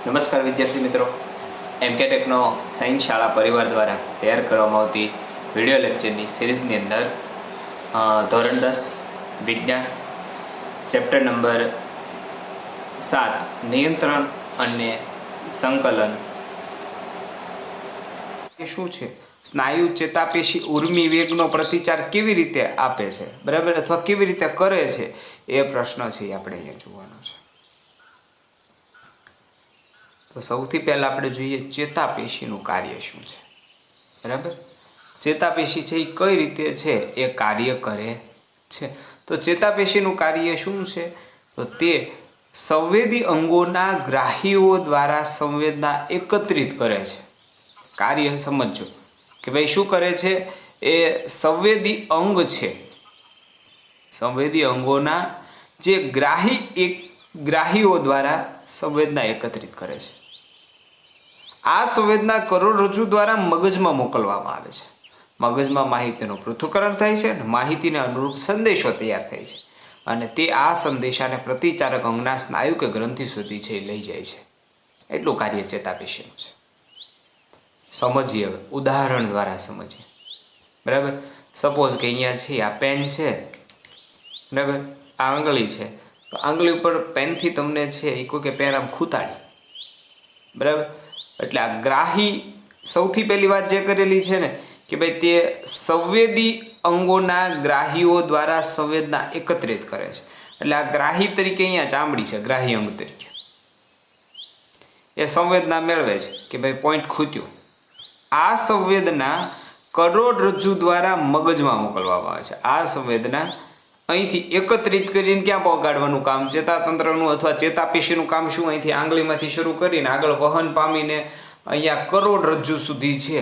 નમસ્કાર વિદ્યાર્થી મિત્રો, એમકે ટેકનો સાયન્સ શાળા પરિવાર દ્વારા તૈયાર કરવામાં આવતી વિડીયો લેક્ચરની સિરીઝની અંદર ધોરણ 10 વિજ્ઞાન ચેપ્ટર નંબર 7 નિયંત્રણ અને સંકલન એ શું છે, સ્નાયુ ચેતાપેશી ઉર્મી વેગનો પ્રતિચાર કેવી રીતે આપે છે, બરાબર, અથવા કેવી રીતે કરે છે, એ પ્રશ્ન છે એ આપણે અહીંયા જોવાનો છે. તો સૌથી પહેલાં આપણે જોઈએ ચેતાપેશીનું કાર્ય શું છે, બરાબર. ચેતાપેશી છે એ કઈ રીતે છે એ કાર્ય કરે છે. તો ચેતાપેશીનું કાર્ય શું છે, તો તે સંવેદી અંગોના ગ્રાહીઓ દ્વારા સંવેદના એકત્રિત કરે છે. કાર્ય સમજો કે ભાઈ શું કરે છે, એ સંવેદી અંગ છે, સંવેદી અંગોના જે ગ્રાહીઓ દ્વારા સંવેદના એકત્રિત કરે છે. આ સંવેદના કરોડરજ્જુ દ્વારા મગજમાં મોકલવામાં આવે છે. મગજમાં માહિતીનું પૃથ્થકરણ થાય છે અને માહિતીને અનુરૂપ સંદેશો તૈયાર થાય છે અને તે આ સંદેશાને પ્રતિચારક અંગના સ્નાયુ કે ગ્રંથિ સુધી છે લઈ જાય છે. એટલું કાર્ય ચેતાપેશીનું છે. સમજીએ, હવે ઉદાહરણ દ્વારા સમજીએ, બરાબર. સપોઝ કે અહીંયા છે આ પેન છે, બરાબર, આ આંગળી છે, તો આંગળી ઉપર પેનથી તમને છે એ કોઈ કે પેન આમ ખૂતાડી, બરાબર. એટલે આ ગ્રાહી સૌથી પહેલી વાત જે કરેલી છે ને કે ભાઈ તે સંવેદી અંગોના ગ્રાહીઓ દ્વારા સંવેદના એકત્રિત કરે છે. એટલે આ ગ્રાહી તરીકે અહીંયા ચામડી છે, ગ્રાહી અંગ તરીકે એ સંવેદના મેળવે છે કે ભાઈ પોઈન્ટ ખૂત્યો. આ સંવેદના કરોડરજ્જુ દ્વારા મગજમાં મોકલવામાં આવે છે. આ સંવેદના અહીંથી એકત્રિત કરીને ક્યાં પહોંચાડવાનું કામ, ચેતાતંત્રનું અથવા ચેતાપેશીનું કામ શું, અહીંથી આંગળીમાંથી શરૂ કરીને આગળ વહન પામીને અહીંયા કરોડરજ્જુ સુધી છે,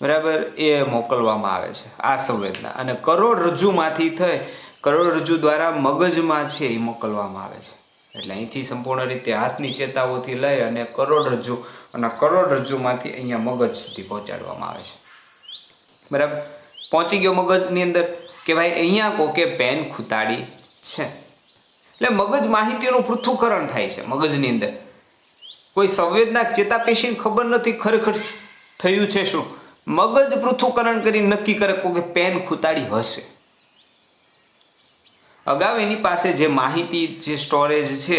બરાબર, એ મોકલવામાં આવે છે આ સંવેદના. અને કરોડરજ્જુમાંથી થઈ કરોડરજ્જુ દ્વારા મગજમાં છે એ મોકલવામાં આવે છે. એટલે અહીંથી સંપૂર્ણ રીતે હાથની ચેતાઓથી લઈ અને કરોડરજ્જુ અને કરોડરજ્જુમાંથી અહીંયા મગજ સુધી પહોંચાડવામાં આવે છે, બરાબર. પહોંચી ગયો મગજની અંદર કે ભાઈ અહીંયા કોકે પેન ખૂતાડી છે. એટલે મગજ માહિતીનું પૃથ્થકરણ થાય છે મગજની અંદર. કોઈ સંવેદના ચેતાપેશીને ખબર નથી ખરેખર થયું છે શું, મગજ પૃથ્થકરણ કરી નક્કી કરે કે પેન ખૂતાડી હશે. અગાઉ એની પાસે જે માહિતી, જે સ્ટોરેજ છે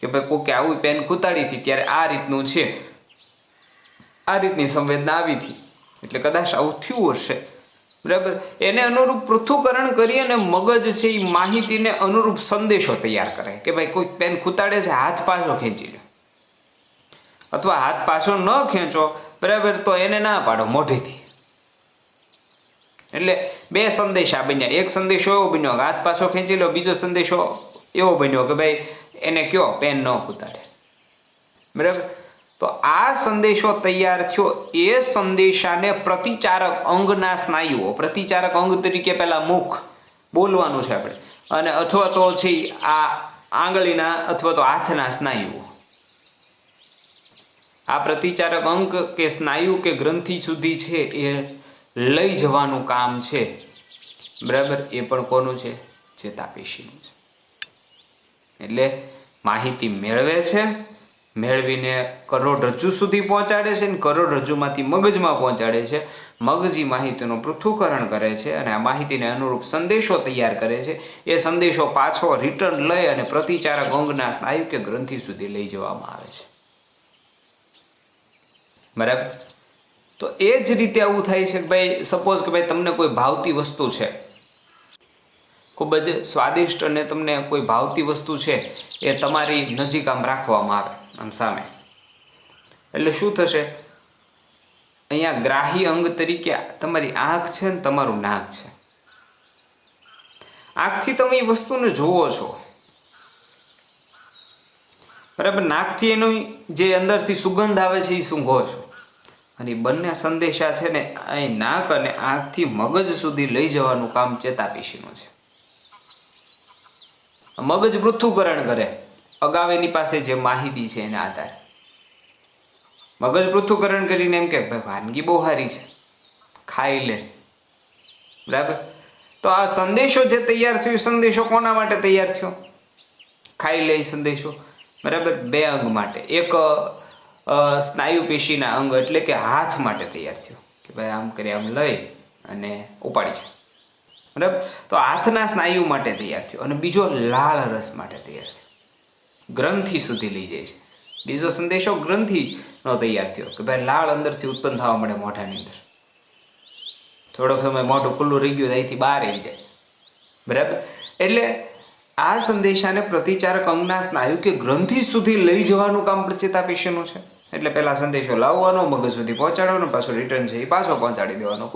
કે ભાઈ કોકે આવું પેન ખૂતાડી હતી ત્યારે આ રીતનું છે, આ રીતની સંવેદના આવી હતી, એટલે કદાચ આવું થયું હશે, બરાબર. એને અનુરૂપ પૃથ્થકરણ કરી અને મગજ છે એ માહિતીને અનુરૂપ સંદેશો તૈયાર કરે કે ભાઈ કોઈ પેન ખૂતાડે છે, હાથ પાછો ખેંચી લો, અથવા હાથ પાછો ન ખેંચો, બરાબર, તો એને ના પાડો મોઢેથી. એટલે બે સંદેશા બન્યા. એક સંદેશો એવો બન્યો કે હાથ પાછો ખેંચી લો, બીજો સંદેશો એવો બન્યો કે ભાઈ એને કયો પેન ન ખૂતાડે, બરાબર. તો આ સંદેશો તૈયાર થયો, એ સંદેશાને પ્રતિચારક અંગના સ્નાયુઓ, પ્રતિચારક અંગ તરીકે પહેલાં મુખ બોલવાનું છે આપણે, અને અથવા તો છે આ આંગળીના અથવા તો હાથના સ્નાયુઓ, આ પ્રતિચારક અંગ કે સ્નાયુ કે ગ્રંથિ સુધી છે એ લઈ જવાનું કામ છે, બરાબર. એ પણ કોનું છે, ચેતાપેશીનું છે. એટલે માહિતી મેળવે છે, મેળવીને કરોડરજ્જુ સુધી પહોંચાડે છે, અને કરોડરજ્જુમાંથી મગજમાં પહોંચાડે છે. મગજી માહિતીનું પૃથ્થકરણ કરે છે અને આ માહિતીને અનુરૂપ સંદેશો તૈયાર કરે છે. એ સંદેશો પાછો રિટર્ન લઈ અને પ્રતિચારક અંગના સ્નાયુ કે ગ્રંથિ સુધી લઈ જવામાં આવે છે, બરાબર. તો એ જ રીતે આવું થાય છે કે ભાઈ સપોઝ કે ભાઈ તમને કોઈ ભાવતી વસ્તુ છે, ખૂબ જ સ્વાદિષ્ટ, અને તમને કોઈ ભાવતી વસ્તુ છે એ તમારી નજીક આમ રાખવામાં આવે, આમ સામે. એટલે શું થશે, અહીંયા ગ્રાહી અંગ તરીકે તમારી આંખ છે ને તમારું નાક છે. આંખથી તમે એ વસ્તુને જોવો છો, બરાબર. નાકથી એનો જે અંદરથી સુગંધ આવે છે એ સૂંઘો છો, અને બંને સંદેશા છે ને અહીં નાક અને આંખથી મગજ સુધી લઈ જવાનું કામ ચેતાપેશીનું છે. મગજ પૃથ્થકરણ કરે અગાઉ એની પાસે જે માહિતી છે એના આધારે. મગજ પૃથ્થકરણ કરીને એમ કે ભાઈ વાનગી બહુ સારી છે, ખાઈ લે, બરાબર. તો આ સંદેશો જે તૈયાર થયો, સંદેશો કોના માટે તૈયાર થયો, ખાઈ લે સંદેશો, બરાબર, બે અંગ માટે. એક સ્નાયુ પેશીના અંગ એટલે કે હાથ માટે તૈયાર થયો કે ભાઈ આમ કરી આમ લઈ અને ઉપાડી છે. બરાબર, તો હાથના સ્નાયુ માટે તૈયાર થયો. અને બીજો લાળ રસ માટે તૈયાર થયો, ગ્રંથિ સુધી લઈ જાય છે. બીજો સંદેશો ગ્રંથિનો તૈયાર થયો કે ભાઈ લાળ અંદરથી ઉત્પન્ન થવા મળે મોઢાની અંદર. થોડોક સમય મોઢું ખુલ્લું રહી ગયું, અહીંથી બહાર આવી જાય. બરાબર, એટલે આ સંદેશાને પ્રતિચારક અંગના સ્નાયુ કે ગ્રંથિ સુધી લઈ જવાનું કામ ચેતાપેશીનું છે. એટલે પહેલા સંદેશો લાવવાનો, મગજ સુધી પહોંચાડવાનો, પાછો રિટર્ન છે એ પાછો પહોંચાડી દેવાનો.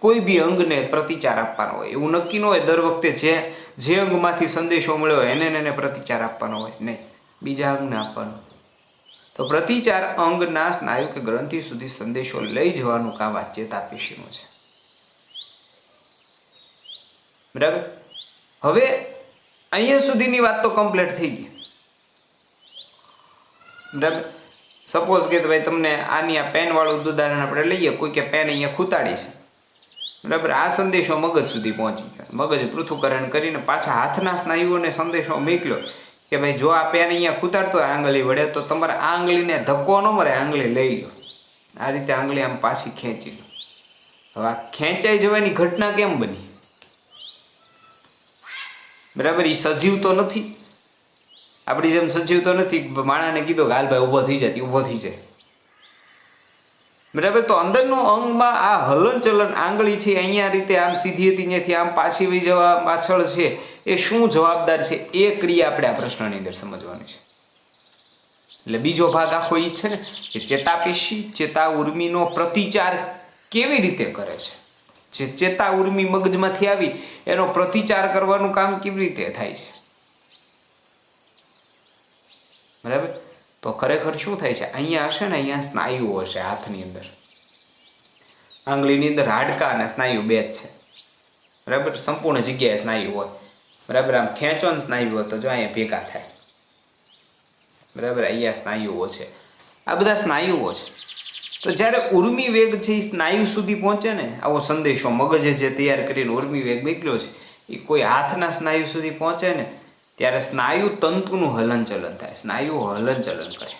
કોઈ બી અંગને પ્રતિચાર આપવાનો હોય એવું નક્કી ન હોય. દર વખતે જે અંગમાંથી સંદેશો મળ્યો હોય એને પ્રતિચાર આપવાનો હોય, નહીં, બીજા અંગને આપવાનો. તો પ્રતિચાર અંગના સ્નાયુ કે ગ્રંથિ સુધી સંદેશો લઈ જવાનું કામ આ ચેતાપેશીનું છે. બરાબર, હવે અહીંયા સુધીની વાત તો કમ્પ્લીટ થઈ ગઈ. બરાબર, સપોઝ કે ભાઈ તમને આની આ પેનવાળું ઉદાહરણ આપણે લઈએ. કોઈ કે પેન અહીંયા ખૂતાડી છે. બરાબર, આ સંદેશો મગજ સુધી પહોંચી ગયો. મગજ પૃથ્થકરણ કરીને પાછા હાથના સ્નાયુઓને સંદેશો મોકલ્યો કે ભાઈ જો આ પેન અહીંયા ખૂતાડતો હોય આંગળી વડે તો તમારે આ આંગળીને ધક્કો ન મરે, આંગળી લઈ લો. આ રીતે આંગળી આમ પાછી ખેંચી લો. હવે આ ખેંચાઈ જવાની ઘટના કેમ બની? બરાબર, એ સજીવ તો નથી, આપણી જેમ સજીવ તો નથી. માણાને કીધો કે હાલ ભાઈ ઊભો થઈ જાય, ઊભો થઈ જાય. બરાબર, તો અંદરનો અંગમાં આ હલનચલન આંગળી છે અહીંયા રીતે આમ સીધી હતી ત્યાંથી આમ પાછી વહી જવા પાછળ છે, એ શું જવાબદાર છે એ ક્રિયા આપણે આ પ્રશ્નની અંદર સમજવાની છે. એટલે બીજો ભાગ આખો એ છે ને કે ચેતાપેશી ચેતા ઉર્મિનો પ્રતિચાર કેવી રીતે કરે છે. જે ચેતા ઉર્મિ મગજમાંથી આવી એનો પ્રતિચાર કરવાનું કામ કેવી રીતે થાય છે. બરાબર, તો ખરેખર શું થાય છે? અહીંયા હશે ને, અહીંયા સ્નાયુઓ હશે હાથની અંદર. આંગળીની અંદર હાડકા અને સ્નાયુ બે જ છે. બરાબર, સંપૂર્ણ જગ્યાએ સ્નાયુ હોય. બરાબર, આમ ખેંચો ને સ્નાયુ હોય તો જો અહીંયા ભેગા થાય. બરાબર, અહીંયા સ્નાયુઓ છે, આ બધા સ્નાયુઓ છે. તો જ્યારે ઉર્મિ વેગ છે એ સ્નાયુ સુધી પહોંચે ને, આવો સંદેશો મગજે જે તૈયાર કરીને ઉર્મિ વેગ મોકલ્યો છે એ કોઈ હાથના સ્નાયુ સુધી પહોંચે ને, ત્યારે સ્નાયુ તંતુનું હલનચલન થાય. સ્નાયુઓ હલનચલન કરે.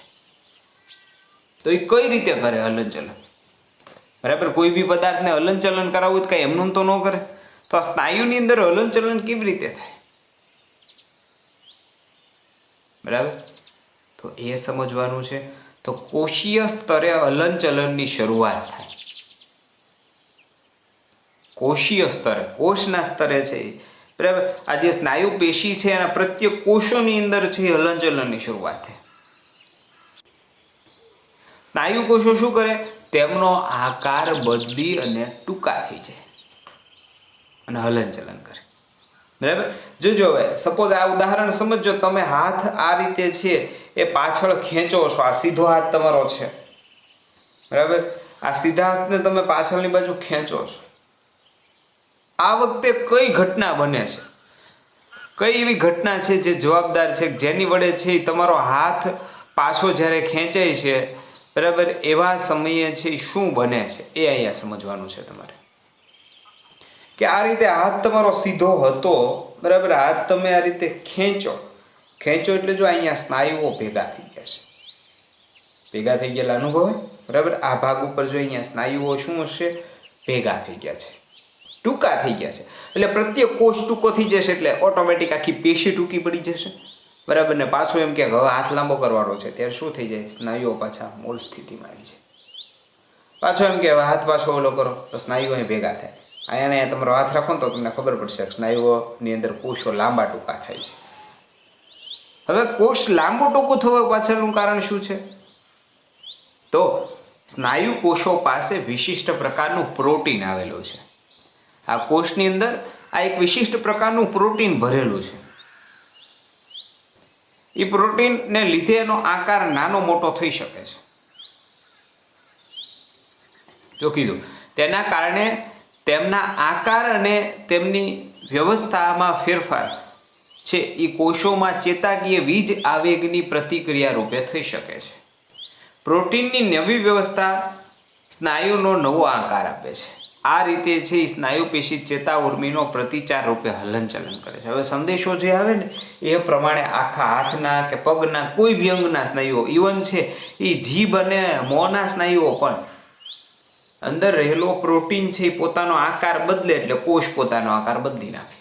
તો એ કઈ રીતે કરે હલનચલન? બરાબર, કોઈ બી પદાર્થને હલનચલન કરાવવું તો કઈ એમનું તો ન કરે. તો આ સ્નાયુની અંદર હલનચલન કેવી રીતે થાય? બરાબર, તો એ સમજવાનું છે. તો કોષીય સ્તરે હલનચલનની શરૂઆત થાય. કોષીય સ્તરે, કોષના સ્તરે છે. બરાબર, આ જે સ્નાયુ પેશી છે એના પ્રત્યેક કોષોની અંદર છે હલનચલનની શરૂઆત થાય. સ્નાયુ કોષો શું કરે? તેમનો આકાર બદલી અને ટૂંકા થઈ જાય અને હલનચલન કરે. બરાબર, જોજો હવે સપોઝ આ ઉદાહરણ સમજો. તમે હાથ આ રીતે છે એ પાછળ ખેંચો છો. આ સીધો હાથ તમારો છે. બરાબર, આ સીધા હાથને તમે પાછળની બાજુ ખેંચો છો. આ વખતે કઈ ઘટના બને છે? કઈ એવી ઘટના છે જે જવાબદાર છે, જેની વડે છે તમારો હાથ પાછો જ્યારે ખેંચાય છે, બરાબર, એવા સમયે છે શું બને છે એ અહીંયા સમજવાનું છે તમારે. કે આ રીતે હાથ તમારો સીધો હતો. બરાબર, હાથ તમે આ રીતે ખેંચો એટલે જો અહીંયા સ્નાયુઓ ભેગા થઈ ગયા છે. ભેગા થઈ ગયેલા અનુભવે. બરાબર, આ ભાગ ઉપર જો અહીંયા સ્નાયુઓ શું હશે? ભેગા થઈ ગયા છે, ટૂંકા થઈ ગયા છે. એટલે પ્રત્યેક કોષ ટૂંકો થઈ જશે એટલે ઓટોમેટિક આખી પેશી ટૂંકી પડી જશે. બરાબર, ને પાછો એમ કે હવે હાથ લાંબો કરવાનો છે ત્યારે શું થઈ જાય? સ્નાયુઓ પાછા મૂળ સ્થિતિમાં આવી જાય. પાછો એમ કે હવે હાથ પાછો ઓલો કરો તો સ્નાયુઓ અહીં ભેગા થાય. અહીંયા તમારો હાથ રાખો ને તો તમને ખબર પડશે સ્નાયુઓની અંદર કોષો લાંબા ટૂંકા થાય છે. હવે કોષ લાંબુ ટૂંકું થવા પાછળનું કારણ શું છે? તો સ્નાયુ કોષો પાસે વિશિષ્ટ પ્રકારનું પ્રોટીન આવેલું છે. આ કોષની અંદર આ એક વિશિષ્ટ પ્રકારનું પ્રોટીન ભરેલું છે. એ પ્રોટીનને લીધે એનો આકાર નાનો મોટો થઈ શકે છે. જો કીધું તેના કારણે તેમના આકાર અને તેમની વ્યવસ્થામાં ફેરફાર છે એ કોષોમાં ચેતાકીય વીજ આવેગની પ્રતિક્રિયા રૂપે થઈ શકે છે. પ્રોટીનની નવી વ્યવસ્થા સ્નાયુનો નવો આકાર આપે છે. આ રીતે છે એ સ્નાયુ પેશી ચેતા ઉર્મિનો પ્રતિચાર રૂપે હલનચલન કરે છે. હવે સંદેશો જે આવે ને એ પ્રમાણે આખા હાથના કે પગના કોઈ બી અંગના સ્નાયુઓ, ઇવન છે એ જીભ અને મોંના સ્નાયુઓ પણ અંદર રહેલો પ્રોટીન છે એ પોતાનો આકાર બદલે એટલે કોષ પોતાનો આકાર બદલી નાખે,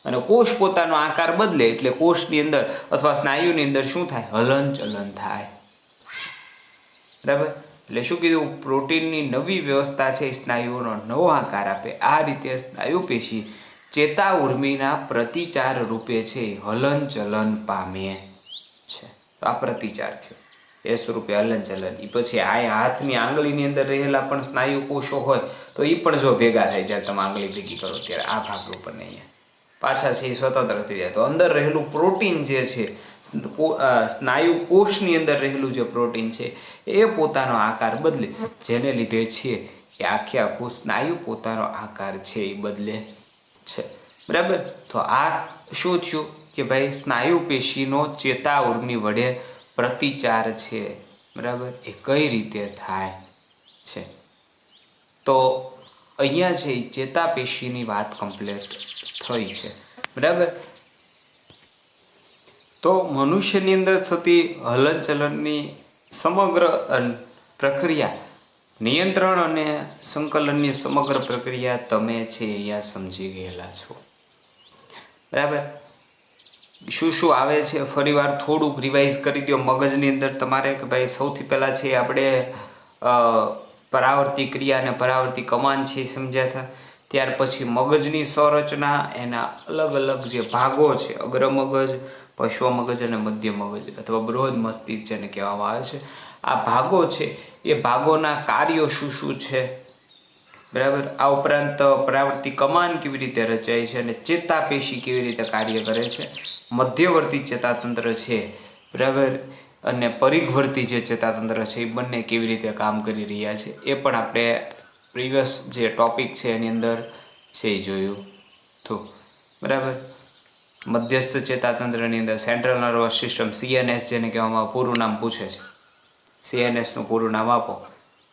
અને કોષ પોતાનો આકાર બદલે એટલે કોષની અંદર અથવા સ્નાયુની અંદર શું થાય? હલનચલન થાય. બરાબર? એટલે શું કીધું? પ્રોટીનની નવી વ્યવસ્થા છે સ્નાયુઓનો નવો આકાર આપે. આ રીતે સ્નાયુ પેશી ચેતા ઉર્મિના પ્રતિચાર રૂપે છે હલનચલન પામે છે. તો આ પ્રતિચાર થયો એ સ્વરૂપે હલનચલન. એ પછી આ હાથની આંગળીની અંદર રહેલા પણ સ્નાયુ કોષો હોય તો એ પણ જો ભેગા થાય જ્યારે તમે આંગળી ભેગી કરો ત્યારે આ ભાગ ઉપર ને અહીંયા પાછા છે એ સ્વતંત્ર થઈ જાય. તો અંદર રહેલું પ્રોટીન જે છે સ્નાયુ કોષની અંદર રહેલું જે પ્રોટીન છે એ પોતાનો આકાર બદલે, જેને લીધે છે કે આખે આખું સ્નાયુ પોતાનો આકાર છે એ બદલે છે. બરાબર? તો આ શું થયું કે ભાઈ સ્નાયુ પેશીનો ચેતા ઉર્મિ વડે પ્રતિચાર છે. બરાબર? એ કઈ રીતે થાય છે? તો અહીંયા છે એ ચેતા પેશીની વાત કમ્પ્લીટ થઈ છે. બરાબર? તો મનુષ્યની અંદર થતી હલનચલનની સમગ્ર પ્રક્રિયા, નિયંત્રણ અને સંકલનની સમગ્ર પ્રક્રિયા તમે છે અહીંયા સમજી ગયેલા છો. બરાબર? શું શું આવે છે ફરીવાર થોડુંક રિવાઇઝ કરી દો મગજની અંદર તમારે કે ભાઈ સૌથી પહેલાં છે આપણે પરાવર્તી ક્રિયા અને પરાવર્તી કમાન છે એ સમજ્યા હતા. ત્યાર પછી મગજની સંરચના, એના અલગ અલગ જે ભાગો છે, અગ્ર મગજ, પશ્વ મગજ અને મધ્ય મગજ અથવા બૃહદ મસ્તિષ્ક જેને કહેવામાં આવે છે. આ ભાગો છે એ ભાગોના કાર્યો શું શું છે. બરાબર? આ ઉપરાંત પરાવર્તી કમાન કેવી રીતે રચાય છે અને ચેતા પેશી કેવી રીતે કાર્ય કરે છે, મધ્યવર્તી ચેતાતંત્ર છે, બરાબર, અને પરિઘવર્તી જે ચેતાતંત્ર છે એ બંને કેવી રીતે કામ કરી રહ્યા છે એ પણ આપણે પ્રીવિયસ જે ટોપિક છે એની અંદર છે એ જોયું હતું. બરાબર? મધ્યસ્થ ચેતાતંત્રની અંદર સેન્ટ્રલ નર્વસ સિસ્ટમ, CNS જેને કહેવામાં પૂરું નામ પૂછે છે, CNSનું પૂરું નામ આપો.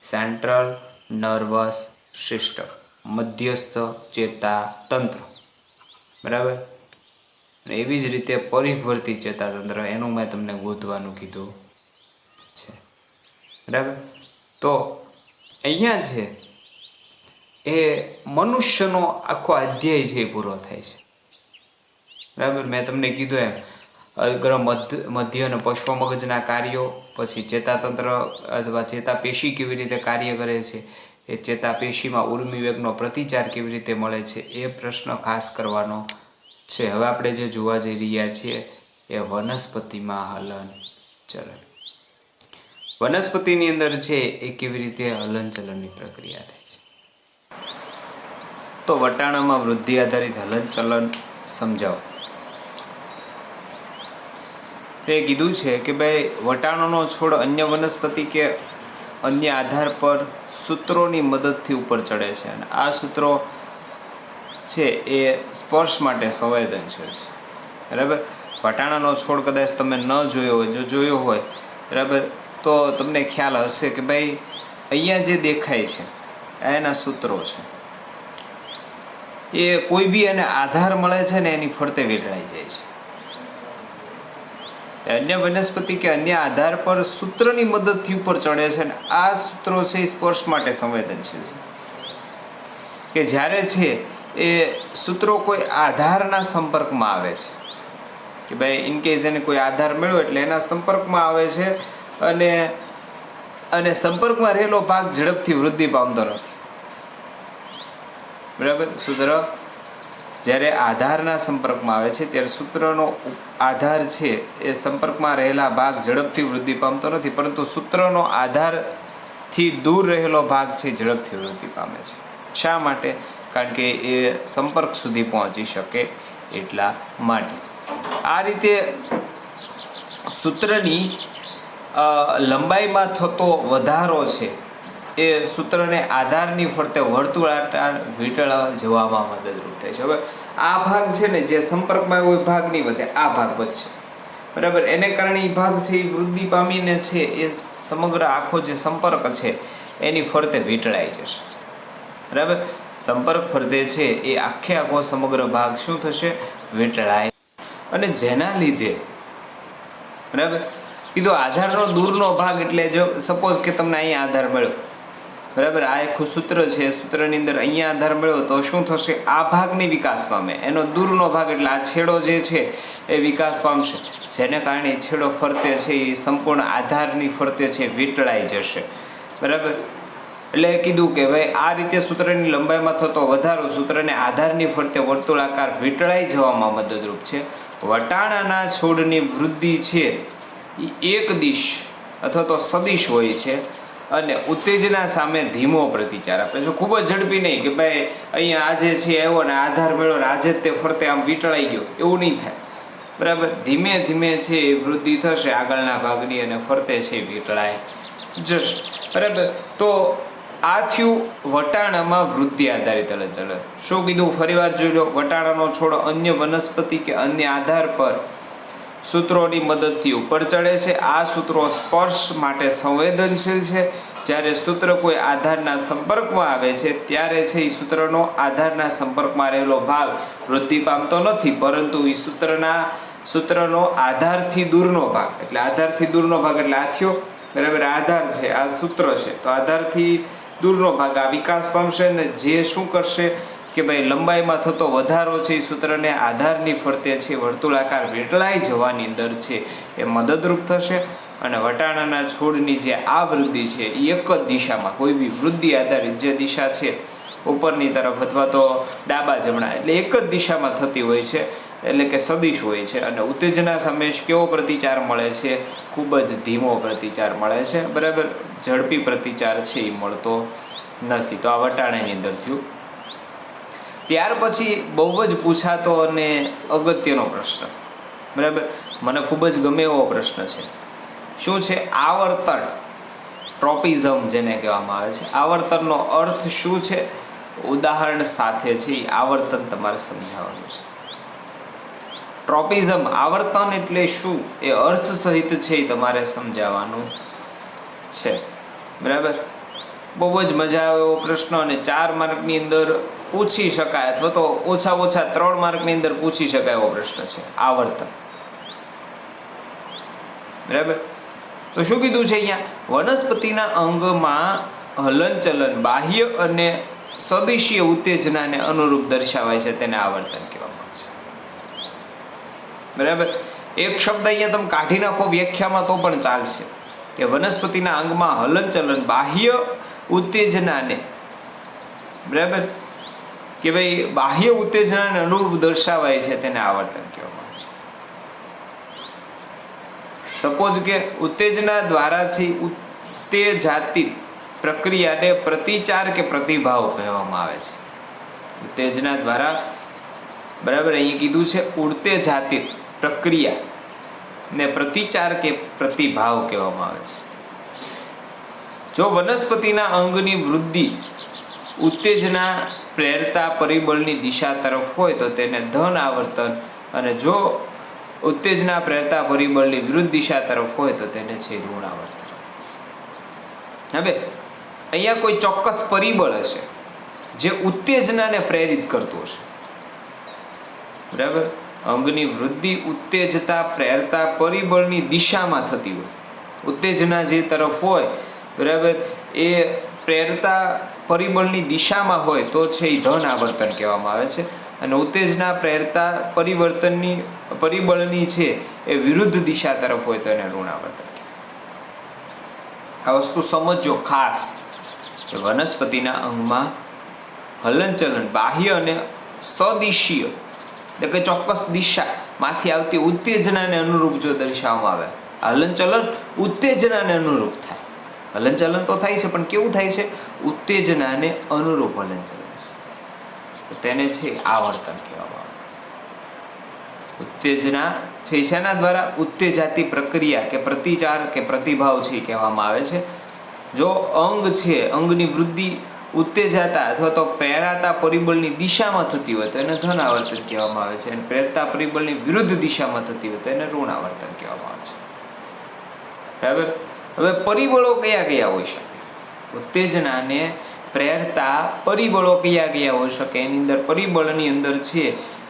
સેન્ટ્રલ નર્વસ સિસ્ટમ, મધ્યસ્થ ચેતાતંત્ર. બરાબર? અને એવી જ રીતે પરિઘવર્તી ચેતાતંત્ર, એનું મેં તમને ગોતવાનું કીધું છે. બરાબર? તો અહીંયા છે એ મનુષ્યનો આખો અધ્યાય છે એ પૂરો થાય છે. બરાબર? મેં તમને કીધું એમ અગ્ર મધ્ય અને પશ્વ મગજના કાર્યો, પછી ચેતાતંત્ર અથવા ચેતાપેશી કેવી રીતે કાર્ય કરે છે, એ ચેતાપેશીમાં ઉર્મિવેગનો પ્રતિચાર કેવી રીતે મળે છે, એ પ્રશ્ન ખાસ કરવાનો છે. હવે આપણે જે જોવા જઈ રહ્યા છીએ એ વનસ્પતિમાં હલનચલન. વનસ્પતિની અંદર છે એ કેવી રીતે હલનચલનની પ્રક્રિયા થાય છે. તો વટાણામાં વૃદ્ધિ આધારિત હલનચલન સમજાવો. એ કીધું છે કે ભાઈ વટાણાનો છોડ અન્ય વનસ્પતિ કે અન્ય આધાર પર સૂત્રોની મદદથી ઉપર ચડે છે, અને આ સૂત્રો છે એ સ્પર્શ માટે સંવેદનશીલ છે. બરાબર? વટાણાનો છોડ કદાચ તમે ન જોયો હોય, જો જોયો હોય, બરાબર, તો તમને ખ્યાલ હશે કે ભાઈ અહીંયા જે દેખાય છે આ એના સૂત્રો છે. એ કોઈ બી એને આધાર મળે છે ને એની ફરતે વીંટળાઈ જાય છે. અન્ય વનસ્પતિ કે અન્ય આધાર પર સૂત્રની મદદથી ઉપર ચડે છે, અને આ સૂત્રો છે એ સ્પર્શ માટે સંવેદનશીલ છે. કે જ્યારે છે એ સૂત્રો કોઈ આધારના સંપર્કમાં આવે છે, કે ભાઈ ઇનકેસ એને કોઈ આધાર મળ્યો એટલે એના સંપર્કમાં આવે છે, અને સંપર્કમાં રહેલો ભાગ ઝડપથી વૃદ્ધિ પામતો નથી. બરાબર? સૂત્ર જ્યારે આધારના સંપર્કમાં આવે છે ત્યારે સૂત્રનો આધાર છે એ સંપર્કમાં રહેલા ભાગ ઝડપથી વૃદ્ધિ પામતો નથી, પરંતુ સૂત્રનો આધારથી દૂર રહેલો ભાગ છે ઝડપથી વૃદ્ધિ પામે છે. શા માટે? કારણ કે એ સંપર્ક સુધી પહોંચી શકે એટલા માટે. આ રીતે સૂત્રની લંબાઈમાં થતો વધારો છે એ સૂત્રને આધારની ફરતે વર્તુળાકાર વીંટળાવા જવામાં મદદરૂપ થાય છે. હવે આ ભાગ છે ને જે સંપર્કમાં હોય ભાગ નહીં વધે, આ ભાગ વધશે. બરાબર? એને કારણે એ ભાગ છે એ વૃદ્ધિ પામીને છે એ સમગ્ર આખો જે સંપર્ક છે એની ફરતે વીંટળાઈ જશે. બરાબર. સંપર્ક ફરતે છે એ આખે આખો સમગ્ર ભાગ શું થશે? વીંટળાય. અને જેના લીધે બરાબર કીધું આધારનો દૂરનો ભાગ, એટલે જો સપોઝ કે તમને અહીંયા આધાર મળ્યો, બરાબર, આ આખું સૂત્ર છે, સૂત્રની અંદર અહીંયા આધાર મળ્યો તો શું થશે? આ ભાગની વિકાસ પામે. એનો દૂરનો ભાગ એટલે આ છેડો જે છે એ વિકાસ પામશે, જેને કારણે છેડો ફરતે છે એ સંપૂર્ણ આધારની ફરતે છે વીંટળાઈ જશે. બરાબર. એટલે કીધું કે ભાઈ આ રીતે સૂત્રની લંબાઈમાં થતો વધારો સૂત્રને આધારની ફરતે વર્તુળાકાર વીંટળાઈ જવામાં મદદરૂપ છે. વટાણાના છોડની વૃદ્ધિ છે એ એક દિશ અથવા તો સદિશ હોય છે અને ઉત્તેજના સામે ધીમો પ્રતિચાર આપે છે. ખૂબ જ ઝડપી નહીં કે ભાઈ અહીંયા આજે છે આવ્યો ને આધાર મેળવો ને આજે જ તે ફરતે આમ વીંટળાઈ ગયો, એવું નહીં થાય. બરાબર. ધીમે ધીમે છે એ વૃદ્ધિ થશે આગળના ભાગની અને ફરતે છે વીંટળાઈ જશે. બરાબર. તો આ થયું વટાણામાં વૃદ્ધિ આધારિત હલનચલન. શું કીધું? ફરીવાર જોઈ લો. વટાણાનો છોડ અન્ય વનસ્પતિ કે અન્ય આધાર પર સૂત્રોની મદદથી ઉપર ચડે છે. આ સૂત્રો સ્પર્શ માટે સંવેદનશીલ છે. જ્યારે સૂત્ર કોઈ આધારના સંપર્કમાં આવે છે ત્યારે છે એ સૂત્રનો આધારના સંપર્કમાં રહેલો ભાગ વૃદ્ધિ પામતો નથી, પરંતુ એ સૂત્રનો આધારથી દૂરનો ભાગ, એટલે આધારથી દૂરનો ભાગ એટલે આ થયો. બરાબર. આધાર છે, આ સૂત્ર છે, તો આધારથી દૂરનો ભાગ આ વિકાસ પામશે ને જે શું કરશે કે ભાઈ લંબાઈમાં થતો વધારો છે એ સૂત્રને આધારની ફરતે છે વર્તુળાકાર વીંટળાઈ જવાની અંદર છે એ મદદરૂપ થશે. અને વટાણાના છોડની જે આ વૃદ્ધિ છે એ એક જ દિશામાં, કોઈ બી વૃદ્ધિ આધારિત જે દિશા છે ઉપરની તરફ અથવા તો ડાબા જમણા, એટલે એક જ દિશામાં થતી હોય છે, એટલે કે સદિશ હોય છે. અને ઉત્તેજના સામે કેવો પ્રતિચાર મળે છે? ખૂબ જ ધીમો પ્રતિચાર મળે છે. બરાબર. ઝડપી પ્રતિચાર છે એ મળતો નથી. તો આ વટાણાની અંદર થયું. ત્યાર પછી બહુ જ પૂછાતો અને અગત્યનો પ્રશ્ન, બરાબર, મને ખૂબ જ ગમે એવો પ્રશ્ન છે. શું છે? આવર્તન. ટ્રોપિઝમ જેને કહેવામાં આવે છે. આવર્તનનો અર્થ શું છે? ઉદાહરણ સાથે છે એ આવર્તન તમારે સમજાવવાનું છે. ટ્રોપિઝમ, આવર્તન એટલે શું એ અર્થ સહિત છે એ તમારે સમજાવવાનું છે. બરાબર. બહુ જ મજા આવે એવો પ્રશ્ન અને 4 માર્કની અંદર પૂછી શકાય અથવા તો ઓછા 3 માર્કની અંદર પૂછી શકાય એવો પ્રશ્ન છે આવર્તન. બરાબર. તો શું કીધું છે અહીંયા? વનસ્પતિના અંગમાં હલનચલન બાહ્ય અને સદિશીય ઉત્તેજનાને અનુરૂપ દર્શાવાય છે, તેને આવર્તન કહેવામાં આવે છે. બરાબર. એક શબ્દ અહીંયા તમે કાઢી નાખો વ્યાખ્યામાં તો પણ ચાલશે કે વનસ્પતિના અંગમાં હલનચલન બાહ્ય ઉત્તેજનાને, બરાબર, કે ભાઈ બાહ્ય ઉત્તેજનાને અનુરૂપ દર્શાવાય છે તેને આવર્તન કહેવામાં આવે છે. સપોઝ કે ઉત્તેજના દ્વારા છે ઉત્તેજાતિત પ્રક્રિયાને પ્રતિચાર કે પ્રતિભાવ કહેવામાં આવે છે. ઉત્તેજના દ્વારા, બરાબર, અહીં કીધું છે ઉત્તેજાતિત પ્રક્રિયા ને પ્રતિચાર કે પ્રતિભાવ કહેવામાં આવે છે. જો વનસ્પતિના અંગની વૃદ્ધિ ઉત્તેજના પ્રેરતા પરિબળની દિશા તરફ હોય તો તેને ધન આવર્તન, અને જો ઉત્તેજના પ્રેરતા પરિબળની વિરુદ્ધ દિશા તરફ હોય તો તેને છે ઋણ આવર્તન. હવે અહીંયા કોઈ ચોક્કસ પરિબળ હશે જે ઉત્તેજનાને પ્રેરિત કરતું હશે. બરાબર. અંગની વૃદ્ધિ ઉત્તેજતા પ્રેરતા પરિબળની દિશામાં થતી હોય, ઉત્તેજના જે તરફ હોય, બરાબર, એ પ્રેરતા પરિબળની દિશામાં હોય તો છે એ ધન આવર્તન કહેવામાં આવે છે. અને ઉત્તેજના પ્રેરતા પરિબળની છે એ વિરુદ્ધ દિશા તરફ હોય તો એને ઋણ આવર્તન કહેવાય. આ વસ્તુ સમજો ખાસ કે વનસ્પતિના અંગમાં હલનચલન બાહ્ય અને સદિશીય, એટલે કે ચોક્કસ દિશામાંથી આવતી ઉત્તેજનાને અનુરૂપ જો દર્શાવવામાં આવે, હલનચલન ઉત્તેજનાને અનુરૂપ થાય. હલનચલન તો થાય છે પણ કેવું થાય છે? ઉત્તેજનાને અનુરૂપ હલનચલન છે, તો તેને છે આવર્તન કહેવામાં આવે. ઉત્તેજના છે શેના દ્વારા? ઉત્તેજાતી પ્રક્રિયા કે પ્રતિચાર કે પ્રતિભાવ છે કહેવામાં આવે છે. જો અંગ છે, અંગની વૃદ્ધિ ઉત્તેજાતા અથવા તો પ્રેરાતા પરિબળની દિશામાં થતી હોય તો એને ધન આવર્તન કહેવામાં આવે છે, અને પ્રેરતા પરિબળની વિરુદ્ધ દિશામાં થતી હોય તો એને ઋણ આવર્તન કહેવામાં આવે છે. બરાબર. હવે પરિબળો કયા કયા હોઈ શકે? ઉત્તેજનાને પ્રેરતા પરિબળો કયા કયા હોઈ શકે? એની અંદર પરિબળની અંદર છે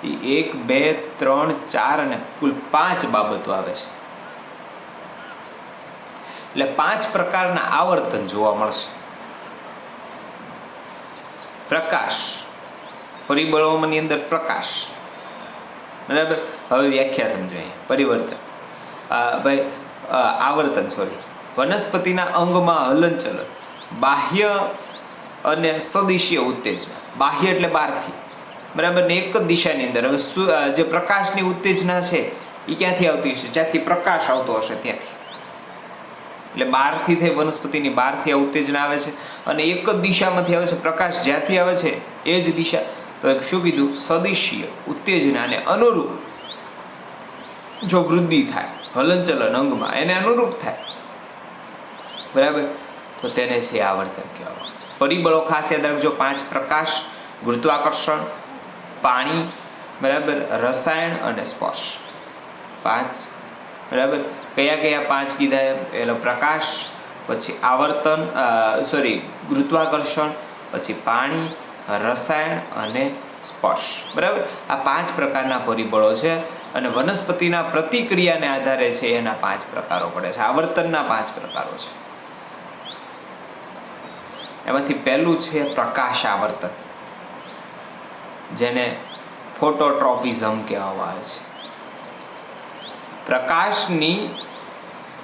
એ 1, 2, 3, 4 અને કુલ 5 બાબતો આવે છે. એટલે 5 પ્રકારના આવર્તન જોવા મળશે. પ્રકાશ, પરિબળોની અંદર પ્રકાશ, બરાબર. હવે વ્યાખ્યા સમજો. અહીંયા પરિવર્તન ભાઈ આવર્તન વનસ્પતિના અંગમાં હલનચલન, બાહ્ય અને સદિશીય ઉત્તેજના. બાહ્ય એટલે બહારથી, બરાબર ને એક જ દિશાની અંદર. હવે જે પ્રકાશની ઉત્તેજના છે એ ક્યાંથી આવતી હશે? જ્યાંથી પ્રકાશ આવતો હશે ત્યાંથી. એટલે બહારથી થઈ વનસ્પતિની બહારથી આ ઉત્તેજના આવે છે અને એક જ દિશામાંથી આવે છે. પ્રકાશ જ્યાંથી આવે છે એ જ દિશા. તો શું કીધું? સદિશીય ઉત્તેજનાને અનુરૂપ જો વૃદ્ધિ થાય હલનચલન અંગમાં, એને અનુરૂપ થાય, બરાબર, તો તેને છે આવર્તન કહેવામાં આવે છે. પરિબળો ખાસ યાદ રાખજો. 5 પ્રકાશ, ગુરુત્વાકર્ષણ, પાણી, બરાબર, રસાયણ અને સ્પર્શ. 5, બરાબર. કયા કયા 5 કીધા? પહેલો પ્રકાશ, પછી આવર્તન ગુરુત્વાકર્ષણ, પછી પાણી, રસાયણ અને સ્પર્શ, બરાબર. આ 5 પ્રકારના પરિબળો છે અને વનસ્પતિના પ્રતિક્રિયાને આધારે છે એના 5 પ્રકારો પડે છે. આવર્તનના 5 પ્રકારો છે. એમાંથી પહેલું છે પ્રકાશ આવર્તન, જેને ફોટોટ્રોપિઝમ કહેવામાં આવે છે. પ્રકાશની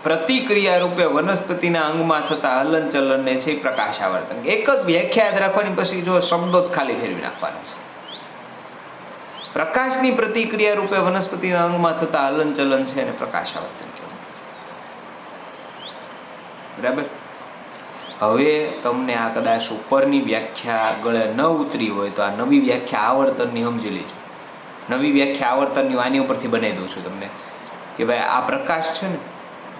પ્રતિક્રિયા રૂપે વનસ્પતિના અંગમાં થતા હલનચલનને છે પ્રકાશ આવર્તન. એક જ વ્યાખ્યા યાદ રાખવાની, પછી જો શબ્દો જ ખાલી ફેરવી નાખવાના છે. પ્રકાશની પ્રતિક્રિયા રૂપે વનસ્પતિના અંગમાં થતા હલનચલન છે એને પ્રકાશ આવર્તન કહેવાય, બરાબર. હવે તમને આ કદાચ ઉપરની વ્યાખ્યા ગળે ન ઉતરી હોય તો આ નવી વ્યાખ્યા આવર્તનની સમજી લેજો. નવી વ્યાખ્યા આવર્તનની આની ઉપરથી બનાવી દઉં છું તમને કે ભાઈ આ પ્રકાશ છે ને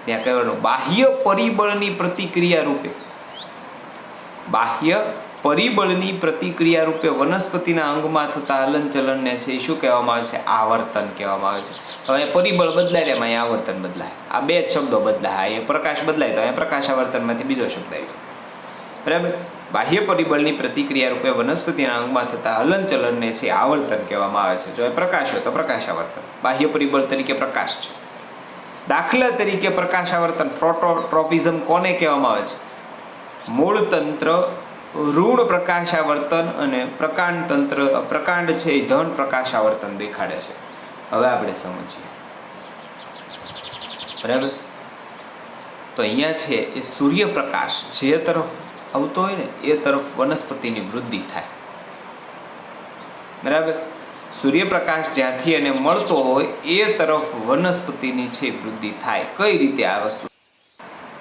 ત્યાં કહેવાનું બાહ્ય પરિબળની પ્રતિક્રિયા રૂપે, બાહ્ય પરિબળની પ્રતિક્રિયા રૂપે વનસ્પતિના અંગમાં થતા હલનચલનને છે એ શું કહેવામાં આવે છે? આવર્તન કહેવામાં આવે છે. હવે પરિબળ બદલાય એમાં અહીંયા આવર્તન બદલાય. આ 2 જ શબ્દો બદલાય. એ પ્રકાશ બદલાય તો અહીંયા પ્રકાશ આવર્તનમાંથી બીજો શબ્દ આવી જાય, બરાબર. બાહ્ય પરિબળની પ્રતિક્રિયા રૂપે વનસ્પતિના અંગમાં થતા હલનચલનને છે આવર્તન કહેવામાં આવે છે. જો એ પ્રકાશ હોય તો પ્રકાશ આવર્તન. બાહ્ય પરિબળ તરીકે પ્રકાશ છે. દાખલા તરીકે પ્રકાશ આવર્તન ફોટોટ્રોપિઝમ કોને કહેવામાં આવે છે? મૂળ તંત્ર ઋણ પ્રકાશ આવર્તન અને પ્રકાંડ તંત્ર પ્રકાંડ છે એ ધન પ્રકાશ આવર્તન દેખાડે છે. હવે આપણે સમજીએ, બરાબર. તો અહીંયા છે એ સૂર્યપ્રકાશ જે તરફ આવતો હોય ને એ તરફ વનસ્પતિની વૃદ્ધિ થાય, બરાબર. સૂર્યપ્રકાશ જ્યાંથી એને મળતો હોય એ તરફ વનસ્પતિની છે વૃદ્ધિ થાય. કઈ રીતે આ વસ્તુ?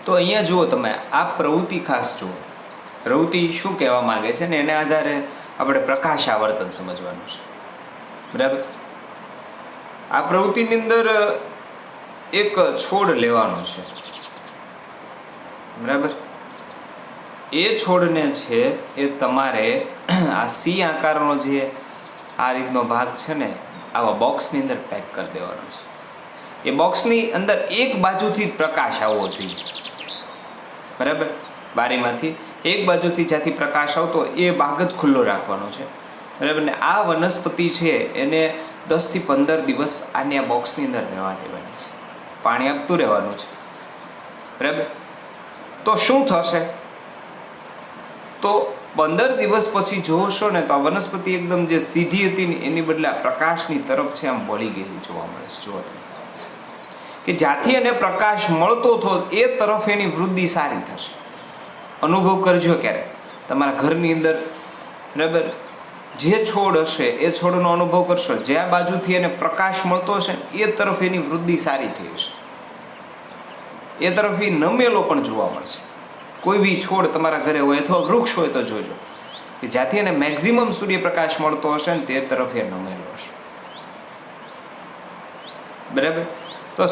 તો અહીંયા જુઓ તમે આ પ્રવૃત્તિ ખાસ જુઓ. પ્રવૃત્તિ શું કહેવા માંગે છે ને એના આધારે આપણે પ્રકાશ આવર્તન સમજવાનું છે, બરાબર. આ પ્રવૃત્તિની અંદર એક છોડ લેવાનો છે, બરાબર. એ છોડને છે એ તમારે આ સી આકારનો જે આ રીતનો ભાગ છે ને આવા બોક્સની અંદર પેક કરી દેવાનો છે. એ બોક્સની અંદર એક બાજુથી જ પ્રકાશ આવવો જોઈએ, બરાબર. બારીમાંથી એક બાજુથી જ્યાંથી પ્રકાશ આવતો એ ભાગ જ ખુલ્લો રાખવાનો છે, બરાબર. ને આ વનસ્પતિ છે એને 10 થી 15 દિવસ આની આ બોક્સની અંદર રહેવા દેવાની છે. પાણી આપતું રહેવાનું છે, બરાબર. તો શું થશે? તો 15 દિવસ પછી જોશો ને તો આ વનસ્પતિ એકદમ જે સીધી હતી ને એની બદલે આ પ્રકાશની તરફ છે આમ વળી ગયેલી જોવા મળે છે. જુઓ તમે કે જ્યાંથી એને પ્રકાશ મળતો હતો એ તરફ એની વૃદ્ધિ સારી થશે. અનુભવ કરજો ક્યારેક તમારા ઘરની અંદર, બરાબર. જે છોડ હશે એ છોડનો અનુભવ કરશો. જ્યાં બાજુથી એને પ્રકાશ મળતો હશે એ તરફ એની વૃદ્ધિ સારી થઈ હશે. એ તરફ એ નમેલો પણ જોવા મળશે. કોઈ બી છોડ તમારા ઘરે હોય અથવા વૃક્ષ હોય તો જોજો કે જ્યાંથી એને મેક્સિમમ સૂર્યપ્રકાશ મળતો હશે ને તે તરફ એ નમેલો હશે, બરાબર. તો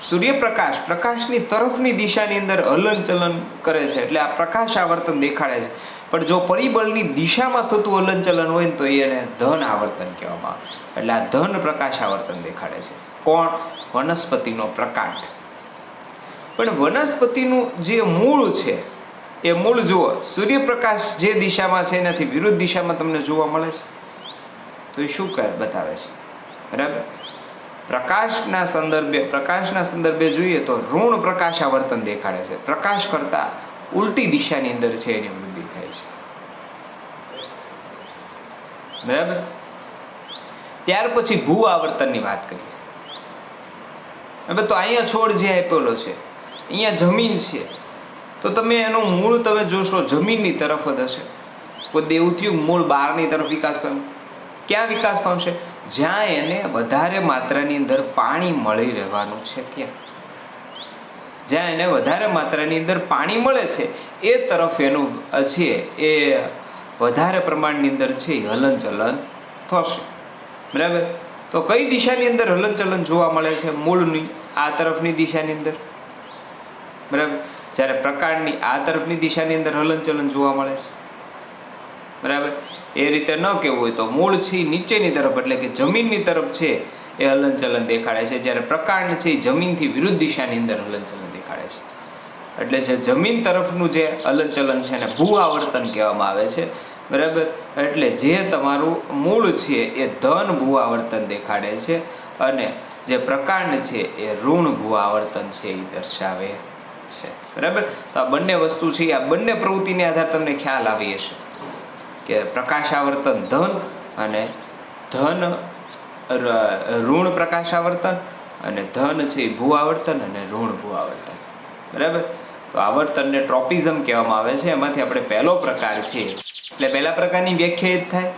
સૂર્યપ્રકાશ પ્રકાશની તરફની દિશાની અંદર હલનચલન કરે છે એટલે આ પ્રકાશ આવર્તન દેખાડે છે. પણ જો પરિબળની દિશામાં થતું હલનચલન હોય ને તો એને ધન આવર્તન કહેવામાં આવે. એટલે આ ધન પ્રકાશ આવર્તન દેખાડે છે. કોણ? વનસ્પતિનો પ્રકાંડ. પણ વનસ્પતિનું જે મૂળ છે એ મૂળ જુઓ, સૂર્યપ્રકાશ જે દિશામાં છે એનાથી વિરુદ્ધ દિશામાં તમને જોવા મળે છે, તો એ શું બતાવે છે? બરાબર, પ્રકાશના સંદર્ભે જોઈએ તો ઋણ પ્રકાશ આવર્તન દેખાડે છે. પ્રકાશ કરતા ઉલટી દિશાની અંદર છે એની વૃદ્ધિ થાય છે. બરાબર, ત્યાર પછી ભૂ આવર્તનની વાત કરીએ. હવે તો અહીંયા છોડ જે આપેલો છે, અહીંયા જમીન છે, તો તમે એનું મૂળ તમે જોશો જમીનની તરફ જ હશે. કોઈ દેવું થયું મૂળ બહારની તરફ વિકાસ પામે. ક્યાં વિકાસ પામશે? જ્યાં એને વધારે માત્રાની અંદર પાણી મળી રહેવાનું છે ત્યાં. જ્યાં એને વધારે માત્રાની અંદર પાણી મળે છે એ તરફ એનું છે એ વધારે પ્રમાણની અંદર છે એ હલનચલન થશે. બરાબર, તો કઈ દિશાની અંદર હલનચલન જોવા મળે છે? મૂળની આ તરફની દિશાની અંદર. બરાબર, જ્યારે પ્રકાંડની આ તરફની દિશાની અંદર હલનચલન જોવા મળે છે. બરાબર, એ રીતે ન કહેવું હોય તો મૂળ છે એ નીચેની તરફ એટલે કે જમીનની તરફ છે એ હલનચલન દેખાડે છે, જ્યારે પ્રકાંડ છે એ જમીનથી વિરુદ્ધ દિશાની અંદર હલનચલન દેખાડે છે. એટલે જે જમીન તરફનું જે હલનચલન છે એને ભૂ આવર્તન કહેવામાં આવે છે. બરાબર, એટલે જે તમારું મૂળ છે એ ધન ભૂ આવર્તન દેખાડે છે અને જે પ્રકાંડ છે એ ઋણ ભૂ આવર્તન છે એ દર્શાવે છે. બરાબર, તો આ બંને વસ્તુ છે, આ બંને પ્રવૃત્તિને આધારે તમને ખ્યાલ આવી હશે કે પ્રકાશ આવર્તન ધન અને ધન ઋણ પ્રકાશ આવર્તન અને ધન છે ભૂ આવર્તન અને ઋણ ભૂ આવર્તન. બરાબર, તો આવર્તનને ટ્રોપિઝમ કહેવામાં આવે છે. એમાંથી આપણે પહેલો પ્રકાર છે એટલે પહેલા પ્રકારની વ્યાખ્યા જ થાય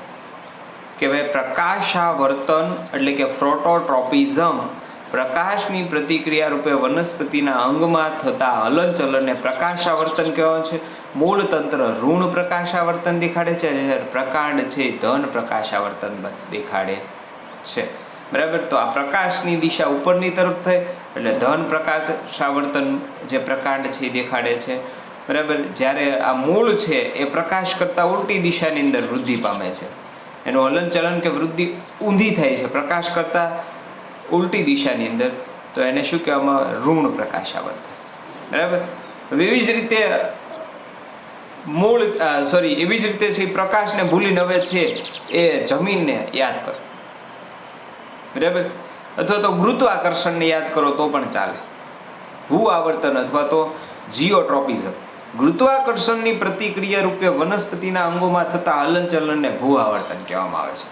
કે ભાઈ પ્રકાશાવર્તન એટલે કે ફોટોટ્રોપિઝમ પ્રકાશની પ્રતિક્રિયા રૂપે વનસ્પતિના અંગમાં થતા હલનચલનને પ્રકાશાવર્તન કહેવાય છે. મૂળ તંત્ર ઋણ પ્રકાશાવર્તન દેખાડે છે અને પ્રકાંડ છે ધન પ્રકાશાવર્તન દેખાડે છે. બરાબર, તો આ પ્રકાશની દિશા ઉપરની તરફ થઈ એટલે ધન પ્રકાશાવર્તન જે પ્રકાંડ છે એ દેખાડે છે. બરાબર, જ્યારે આ મૂળ છે એ પ્રકાશ કરતાં ઉલટી દિશાની અંદર વૃદ્ધિ પામે છે, એનું હલનચલન કે વૃદ્ધિ ઊંધી થાય છે પ્રકાશ કરતાં ઉલટી દિશાની અંદર, તો એને શું કહેવામાં? ઋણ પ્રકાશાવર્તન. બરાબર, એવી જ રીતે એવી જ રીતે છે પ્રકાશને ભૂલીને હવે છે એ જમીનને યાદ કરો. બરાબર, અથવા તો ગુરુત્વાકર્ષણને યાદ કરો તો પણ ચાલે. ભૂ આવર્તન અથવા તો જીઓટ્રોપિઝમ ગુરુત્વાકર્ષણની પ્રતિક્રિયા રૂપે વનસ્પતિના અંગોમાં થતા હલનચલનને ભૂ આવર્તન કહેવામાં આવે છે.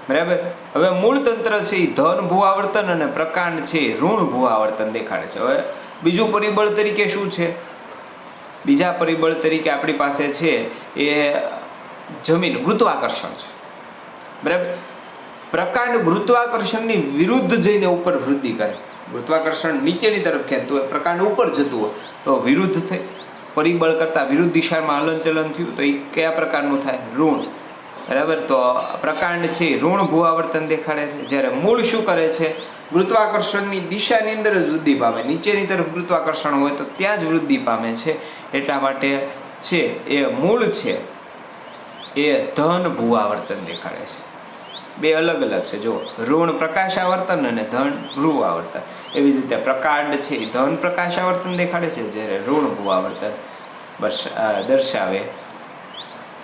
બરાબર, હવે મૂળ તંત્ર છે એ ધન ભૂ આવર્તન અને પ્રકાંડ છે ઋણ ભૂ આવર્તન દેખાડે છે. હવે બીજું પરિબળ તરીકે શું છે? બીજા પરિબળ તરીકે આપણી પાસે છે એ જમીન ગુરુત્વાકર્ષણ છે. બરાબર, પ્રકાંડ ગુરુત્વાકર્ષણની વિરુદ્ધ જઈને ઉપર વૃદ્ધિ કરે. ગુરુત્વાકર્ષણ નીચેની તરફ ખેંચતું હોય, પ્રકાંડ ઉપર જતું હોય તો વિરુદ્ધ થઈ પરિબળ કરતાં વિરુદ્ધ દિશામાં હલનચલન થયું તો એ કયા પ્રકારનું થાય? ઋણ. બરાબર, તો પ્રકાંડ છે ઋણ ભૂ આવર્તન દેખાડે છે, જ્યારે મૂળ શું કરે છે? ગુરુત્વાકર્ષણની દિશાની અંદર જ વૃદ્ધિ પામે. નીચેની તરફ ગુરુત્વાકર્ષણ હોય તો ત્યાં જ વૃદ્ધિ પામે છે. એટલા માટે છે એ મૂળ છે એ ધન ભૂ આવર્તન દેખાડે છે. બે અલગ અલગ છે. જો ઋણ પ્રકાશ આવર્તન અને ધન ભ્રુવ આવર્તન. એવી જ રીતે પ્રકાંડ છે એ ધન પ્રકાશ આવર્તન દેખાડે છે, જ્યારે ઋણ ભૂ આવર્તન દર્શાવે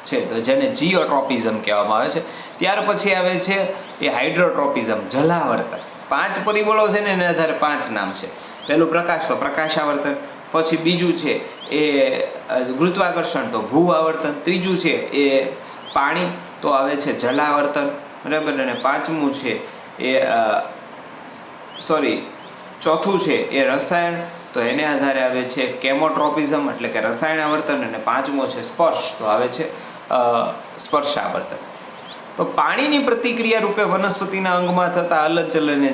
છે, તો જેને જીઓટ્રોપિઝમ કહેવામાં આવે છે. ત્યાર પછી આવે છે એ હાઇડ્રોટ્રોપિઝમ જલાવર્તન. 5 પરિબળો છે ને એના આધારે 5 નામ છે. પહેલું પ્રકાશ તો પ્રકાશાવર્તન, પછી બીજું છે એ ગુરુત્વાકર્ષણ તો ભૂ આવર્તન, ત્રીજું છે એ પાણી તો આવે છે જલાવર્તન. બરાબર, અને પાંચમું છે એ ચોથું છે એ રસાયણ, તો એને આધારે આવે છે કેમોટ્રોપિઝમ એટલે કે રસાયણ આવર્તન, અને પાંચમો છે સ્પર્શ તો આવે છે સ્પર્શાવર્તન. તો પાણીની પ્રતિક્રિયા રૂપે વનસ્પતિના અંગમાં થતા હલનચલનને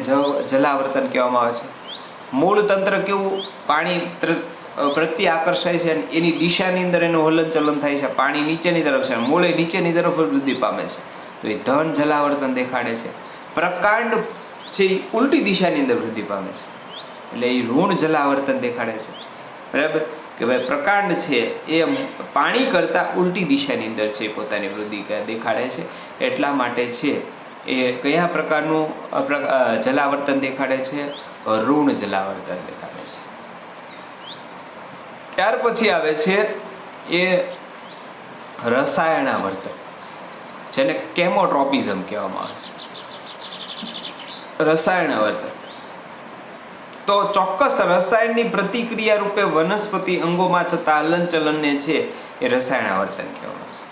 જલાવર્તન કહેવામાં આવે છે. મૂળ તંત્ર કેવું? પાણી પ્રત્યે આકર્ષાય છે અને એની દિશાની અંદર એનું હલનચલન થાય છે. પાણી નીચેની તરફ છે, મૂળે નીચેની તરફ વૃદ્ધિ પામે છે, તો એ ધન જલાવર્તન દેખાડે છે. પ્રકાંડ છે એ ઉલટી દિશાની અંદર વૃદ્ધિ પામે છે એટલે એ ઋણ જલાવર્તન દેખાડે છે. બરાબર, કે ભાઈ પ્રકાંડ છે એ પાણી કરતાં ઉલટી દિશાની અંદર છે પોતાની વૃદ્ધિ દેખાડે છે. એટલા માટે છે એ કયા પ્રકારનું જલાવર્તન દેખાડે છે? ઋણ જલાવર્તન દેખાડે છે. ત્યાર પછી આવે છે એ રસાયણાવર્તન, જેને કેમોટ્રોપિઝમ કહેવામાં આવે છે. રસાયણાવર્તન તો ચોક્કસ રસાયણની પ્રતિક્રિયા રૂપે વનસ્પતિ અંગોમાં થતા હલનચલનને છે એ રસાયણાવર્તન કહેવામાં આવે છે.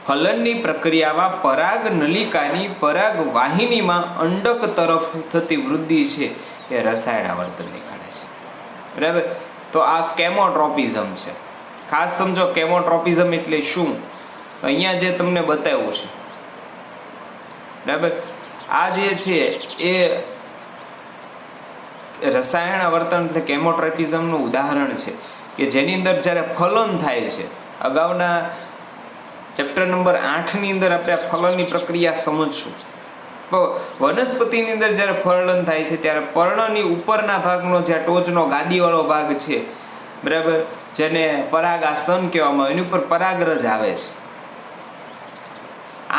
ફલનની પ્રક્રિયામાં પરાગ નલિકાની પરાગ વાહિનીમાં અંડક તરફ થતી વૃદ્ધિ છે એ રસાયણાવર્તન દેખાડે છે. બરાબર. તો આ કેમોટ્રોપિઝમ છે. ખાસ સમજો કેમોટ્રોપિઝમ એટલે શું. અહીંયા જે તમને બતાવ્યું છે, બરાબર, આ જે છે એ રસાયણાવર્તન એટલે કેમોટ્રોપિઝમનું ઉદાહરણ છે કે જેની અંદર જ્યારે ફલન થાય છે, અગાઉના ચેપ્ટર નંબર 8 ની અંદર આપણે ફલનની પ્રક્રિયા સમજશું. તો વનસ્પતિની અંદર જ્યારે ફલન થાય છે ત્યારે પર્ણની ઉપરના ભાગનો જે ટોચનો ગાદીવાળો ભાગ છે, બરાબર, જેને પરાગાસન કહેવામાં આવે, એની ઉપર પરાગરજ આવે છે.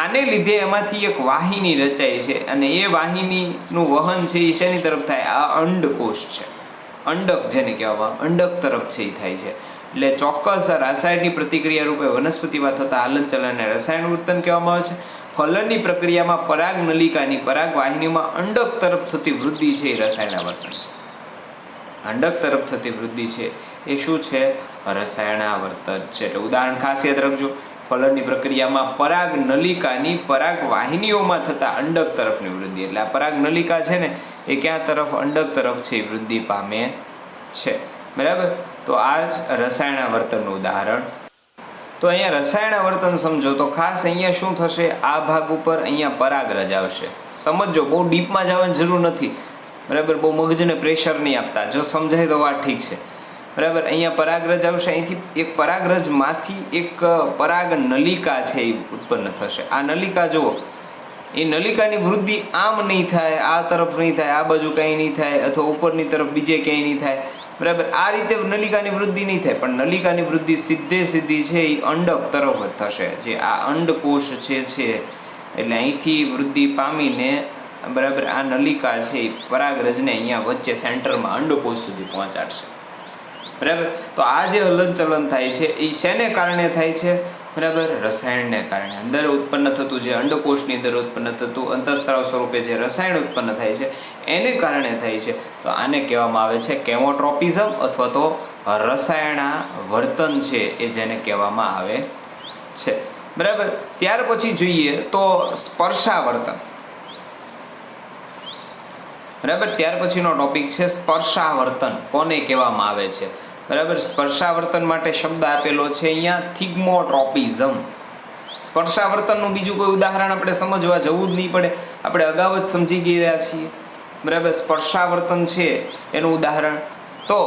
આને લીધે એમાંથી એક વાહિની રચાય છે અને એ વાહિનીનું વહન છે એ શેની તરફ થાય? આ અંડકોષ છે, અંડક જેને કહેવામાં, અંડક તરફ છે એ થાય છે. એટલે ચોક્કસ રાસાયણિક પ્રતિક્રિયા રૂપે વનસ્પતિમાં થતા હલનચલનને રસાયણવર્તન કહેવામાં આવે છે. ફલનની પ્રક્રિયામાં પરાગ નલિકાની પરાગ વાહિનીમાં અંડક તરફ થતી વૃદ્ધિ છે એ રસાયણાવર્તન છે. અંડક તરફ થતી વૃદ્ધિ છે એ શું છે? રસાયણાવર્તન છે. એટલે ઉદાહરણ ખાસ યાદ રાખજો. ફલનની પ્રક્રિયામાં પરાગ નલિકાની પરાગ વાહિનીઓમાં થતા અંડક તરફની વૃદ્ધિ. એટલે આ પરાગ નલિકા છે ને એ ક્યાં તરફ? અંડક તરફ છે એ વૃદ્ધિ પામે છે. બરાબર. તો આ રસાયણાવર્તનનું ઉદાહરણ. તો અહીંયા રસાયણાવર્તન સમજો તો ખાસ અહીંયા શું થશે? આ ભાગ ઉપર અહીંયા પરાગરજ આવશે. સમજો, બહુ ડીપમાં જવાની જરૂર નથી. બરાબર. બહુ મગજને પ્રેશર નહીં આપતા. જો સમજાય તો વાત ઠીક છે. બરાબર. અહીંયા પરાગરજ આવશે. અહીંથી એક પરાગરજમાંથી એક પરાગ નલિકા છે એ ઉત્પન્ન થશે. આ નલિકા જુઓ, એ નલિકાની વૃદ્ધિ આમ નહીં થાય, આ તરફ નહીં થાય, આ બાજુ કંઈ નહીં થાય, અથવા ઉપરની તરફ બીજે ક્યાંય નહીં થાય. બરાબર. આ રીતે નલિકાની વૃદ્ધિ નહીં થાય, પણ નલિકાની વૃદ્ધિ સીધી છે એ અંડક તરફ જ થશે. જે આ અંડકોષ છે એટલે અહીંથી વૃદ્ધિ પામીને, બરાબર, આ નલિકા છે એ પરાગરજને અહીંયા વચ્ચે સેન્ટરમાં અંડકોષ સુધી પહોંચાડશે. બરાબર. તો આ જે હલનચલન થાય છે એ શેને કારણે થાય છે? બરાબર, રસાયણને કારણે. અંદર ઉત્પન્ન થતું, જે અંડકોષની અંદર ઉત્પન્ન થતું અંતઃસ્ત્રાવ સ્વરૂપે જે રસાયણ ઉત્પન્ન થાય છે એને કારણે થાય છે. તો આને કહેવામાં આવે છે કેમોટ્રોપિઝમ અથવા તો રસાયણાવર્તન છે એ જેને કહેવામાં આવે છે. બરાબર. ત્યાર પછી જોઈએ તો સ્પર્શાવર્તન. બરાબર. ત્યાર પછીનો ટોપિક છે સ્પર્શાવર્તન. કોને કહેવામાં આવે છે? બરાબર. સ્પર્શાવર્તન માટે શબ્દ આપેલો છે અહીંયા થિગ્મોટ્રોપિઝમ. સ્પર્શાવર્તનનું બીજું કોઈ ઉદાહરણ આપણે સમજવા જવું જ નહીં પડે, આપણે અગાઉ જ સમજી ગયા છીએ. બરાબર. સ્પર્શાવર્તન છે એનું ઉદાહરણ તો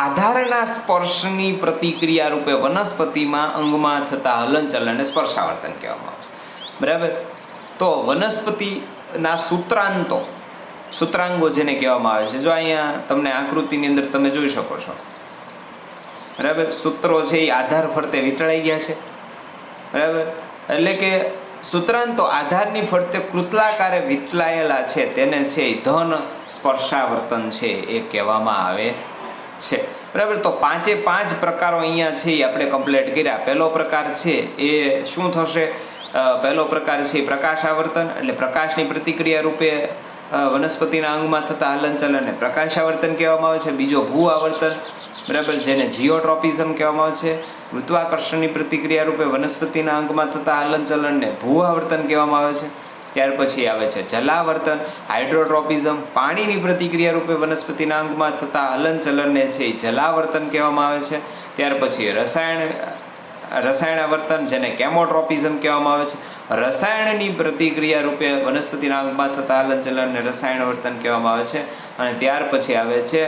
આધારના સ્પર્શની પ્રતિક્રિયા રૂપે વનસ્પતિમાં અંગમાં થતા હલનચલનને સ્પર્શાવર્તન કહેવામાં આવે છે. બરાબર. તો વનસ્પતિના સૂત્રાંગો જેને કહેવામાં આવે છે, જો અહીંયા તમને આકૃતિની અંદર તમે જોઈ શકો છો. બરાબર. સૂત્રો છે એ આધાર ફરતે વીંટળાઈ ગયા છે. બરાબર. એટલે કે સૂત્રાંતો આધારની ફરતે કૃતલાકારે વીંટળાયેલા છે તેને છે એ ધન સ્પર્શાવર્તન છે એ કહેવામાં આવે છે. બરાબર. તો 5 પ્રકારો અહીંયા છે એ આપણે કમ્પ્લીટ કર્યા. પહેલો પ્રકાર છે એ શું થશે? પહેલો પ્રકાર છે પ્રકાશાવર્તન, એટલે પ્રકાશની પ્રતિક્રિયા રૂપે વનસ્પતિના અંગમાં થતા હલનચલનને પ્રકાશાવર્તન કહેવામાં આવે છે. બીજો ભૂ આવર્તન, બરાબર, જેને જીઓટ્રોપિઝમ કહેવામાં આવે છે. ગુરુત્વાકર્ષણની પ્રતિક્રિયા રૂપે વનસ્પતિના અંગમાં થતા હલનચલનને ભૂ આવર્તન કહેવામાં આવે છે. ત્યાર પછી આવે છે જલાવર્તન, હાઇડ્રોટ્રોપિઝમ. પાણીની પ્રતિક્રિયા રૂપે વનસ્પતિના અંગમાં થતા હલનચલનને છે એ જલાવર્તન કહેવામાં આવે છે. ત્યાર પછી રસાયણાવર્તન, જેને કેમોટ્રોપિઝમ કહેવામાં આવે છે. રસાયણની પ્રતિક્રિયા રૂપે વનસ્પતિના અંગમાં થતા હલનચલનને રસાયણવર્તન કહેવામાં આવે છે. અને ત્યાર પછી આવે છે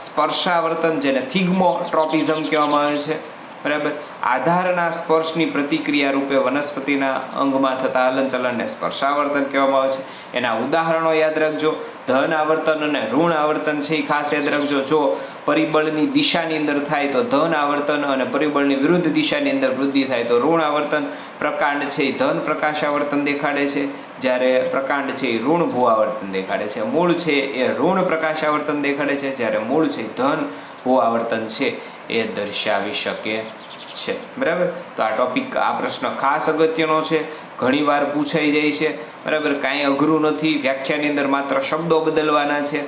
સ્પર્શાવર્તન, જેને થિગ્મોટ્રોપિઝમ કહેવામાં આવે છે. બરાબર. આધારના સ્પર્શની પ્રતિક્રિયા રૂપે વનસ્પતિના અંગમાં થતા હલનચલનને સ્પર્શાવર્તન કહેવામાં આવે છે. એના ઉદાહરણો યાદ રાખજો. ધન આવર્તન અને ઋણ આવર્તન છે એ ખાસ યાદ રાખજો. જો પરિબળની દિશાની અંદર થાય તો ધન આવર્તન અને પરિબળની વિરુદ્ધ દિશાની અંદર વૃદ્ધિ થાય તો ઋણ આવર્તન. પ્રકાંડ છે એ ધન પ્રકાશાવર્તન દેખાડે છે, જ્યારે પ્રકાંડ છે એ ઋણ ભૂ આવર્તન દેખાડે છે. મૂળ છે એ ઋણ પ્રકાશાવર્તન દેખાડે છે, જ્યારે મૂળ છે ધન ભૂ આવર્તન છે એ દર્શાવી શકે છે. બરાબર. તો આ ટોપિક, આ પ્રશ્ન ખાસ અગત્યનો છે, ઘણીવાર પૂછાઈ જાય છે. બરાબર. કાંઈ અઘરું નથી, વ્યાખ્યાની અંદર માત્ર શબ્દો બદલવાના છે.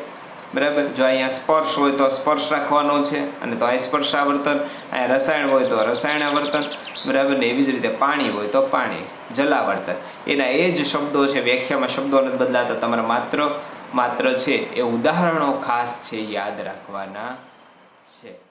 બરાબર. જો અહીંયા સ્પર્શ હોય તો સ્પર્શ રાખવાનો છે, અને તો અહીં સ્પર્શ આવર્તન, અહીંયા રસાયણ હોય તો રસાયણ આવર્તન. બરાબર. ને એવી જ રીતે પાણી હોય તો પાણી જલાવર્તન. એના એ જ શબ્દો છે, વ્યાખ્યામાં શબ્દો નથી બદલાતા. તમારે માત્ર છે એ ઉદાહરણો ખાસ છે યાદ રાખવાના છે.